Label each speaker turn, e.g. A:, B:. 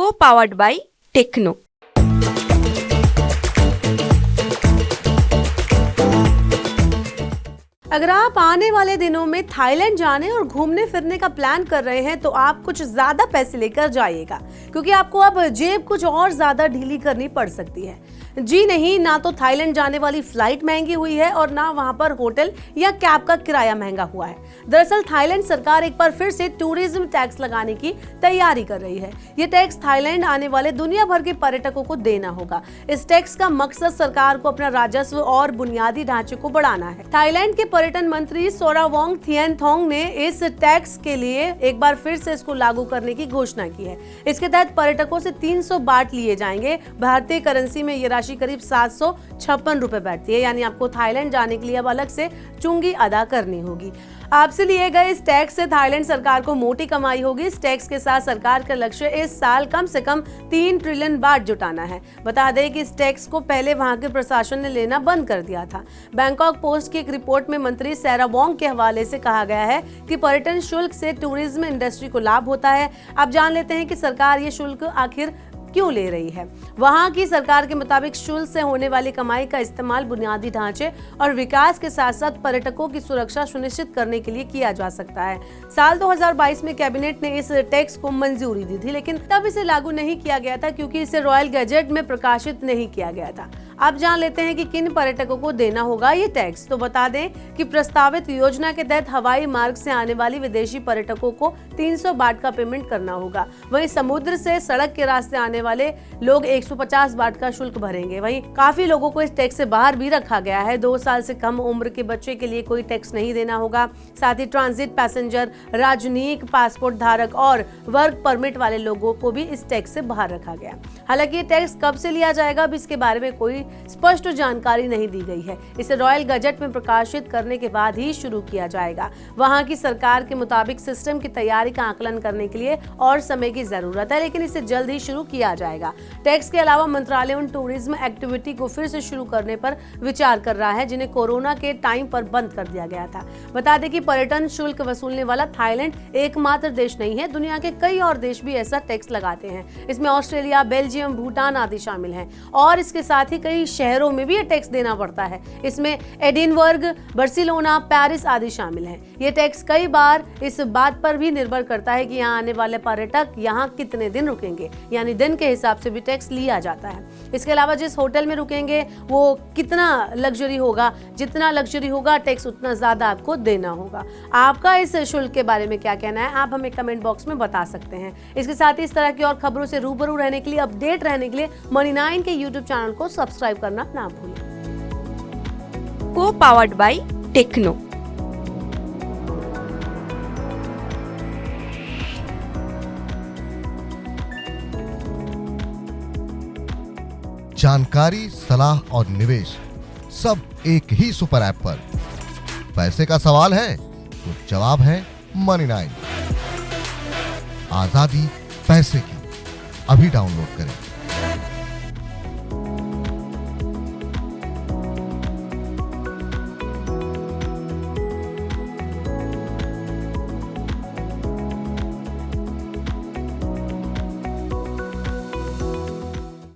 A: Co-powered by Techno।
B: अगर आप आने वाले दिनों में थाईलैंड जाने और घूमने फिरने का प्लान कर रहे हैं तो आप कुछ ज्यादा पैसे लेकर जाइएगा, क्योंकि आपको अब जेब कुछ और ज्यादा ढीली करनी पड़ सकती है। जी नहीं, ना तो थाईलैंड जाने वाली फ्लाइट महंगी हुई है और ना वहां पर होटल या कैब का किराया महंगा हुआ है। दरअसल थाईलैंड सरकार एक बार फिर से टूरिज्म टैक्स लगाने की तैयारी कर रही है। ये टैक्स थाईलैंड आने वाले दुनिया भर के पर्यटकों को देना होगा। इस टैक्स का मकसद सरकार को अपना राजस्व और बुनियादी ढांचे को बढ़ाना है। थाईलैंड के पर्यटन मंत्री सोरावांग थिएनथोंग ने इस टैक्स के लिए एक बार फिर से इसको लागू करने की घोषणा की है। इसके तहत पर्यटकों से 300 बाट लिए जाएंगे। भारतीय करेंसी में ये राशि करीब 756 रुपए बैठती है, यानी आपको थाईलैंड जाने के लिए अब अलग से चुंगी अदा करनी होगी। आपसे लिए गए इस टैक्स से थाईलैंड सरकार को मोटी कमाई होगी। इस टैक्स के साथ सरकार का लक्ष्य इस साल कम से कम 3 ट्रिलियन बाट जुटाना है। बता दें कि इस टैक्स को पहले वहां के प्रशासन ने लेना बंद कर दिया था। बैंकॉक पोस्ट की एक रिपोर्ट में मंत्री सोरावांग के हवाले से कहा गया है कि पर्यटन शुल्क से टूरिज्म इंडस्ट्री को लाभ होता है। अब जान लेते हैं कि सरकार ये शुल्क आखिर क्यों ले रही है। वहां की सरकार के मुताबिक शुल्क से होने वाली कमाई का इस्तेमाल बुनियादी ढांचे और विकास के साथ साथ पर्यटकों की सुरक्षा सुनिश्चित करने के लिए किया जा सकता है। साल 2022 में कैबिनेट ने इस टैक्स को मंजूरी दी थी, लेकिन तब इसे लागू नहीं किया गया था क्योंकि इसे रॉयल गैजेट में प्रकाशित नहीं किया गया था। अब जान लेते हैं कि किन पर्यटकों को देना होगा ये टैक्स। तो बता दें कि प्रस्तावित योजना के तहत हवाई मार्ग से आने वाली विदेशी पर्यटकों को 300 बाट का पेमेंट करना होगा। वहीं समुद्र से सड़क के रास्ते आने वाले लोग 150 बाट का शुल्क भरेंगे। वहीं काफी लोगों को इस टैक्स से बाहर भी रखा गया है। 2 साल से कम उम्र के बच्चे के लिए कोई टैक्स नहीं देना होगा। साथ ही ट्रांजिट पैसेंजर, राजनयिक पासपोर्ट धारक और वर्क परमिट वाले लोगों को भी इस टैक्स से बाहर रखा गया। हालांकि ये टैक्स कब से लिया जाएगा, अब इसके बारे में कोई स्पष्ट जानकारी नहीं दी गई है। इसे रॉयल गजट में प्रकाशित करने के बाद ही शुरू किया जाएगा। वहां की सरकार के मुताबिक सिस्टम की तैयारी का आकलन करने के लिए और समय की जरूरत है, लेकिन इसे जल्द ही शुरू किया जाएगा। टैक्स के अलावा मंत्रालय उन टूरिज्म एक्टिविटी को फिर से शुरू करने पर विचार कर रहा है जिन्हें कोरोना के टाइम पर बंद कर दिया गया था। बता दें कि पर्यटन शुल्क वसूलने वाला थाईलैंड एकमात्र देश नहीं है, दुनिया के कई और देश भी ऐसा टैक्स लगाते हैं। इसमें ऑस्ट्रेलिया, बेल्जियम, भूटान आदि शामिल हैं और इसके साथ ही कई शहरों में भी ये टैक्स देना पड़ता है। इसमें एडिनबर्ग, बार्सिलोना, पेरिस आदि शामिल हैं। ये टैक्स कई बार इस बात पर भी निर्भर करता है कि यहाँ आने वाले पर्यटक यहाँ कितने दिन रुकेंगे, यानी दिन के हिसाब से भी टैक्स लिया जाता है। इसके अलावा जिस होटल में रुकेंगे वो कितना लग्जरी होगा, जितना लग्जरी होगा टैक्स उतना ज्यादा आपको देना होगा। आपका इस शुल्क के बारे में क्या कहना है, आप हमें कमेंट बॉक्स में बता सकते हैं। इसके साथ ही इस तरह की और खबरों से रूबरू रहने के लिए, अपडेट रहने के लिए मनी9 के YouTube चैनल को सब्सक्राइब करना ना भूलें।
A: Co-powered by Techno।
C: जानकारी, सलाह और निवेश सब एक ही सुपर ऐप पर। पैसे का सवाल है तो जवाब है मनी9। आजादी पैसे की। अभी डाउनलोड करें।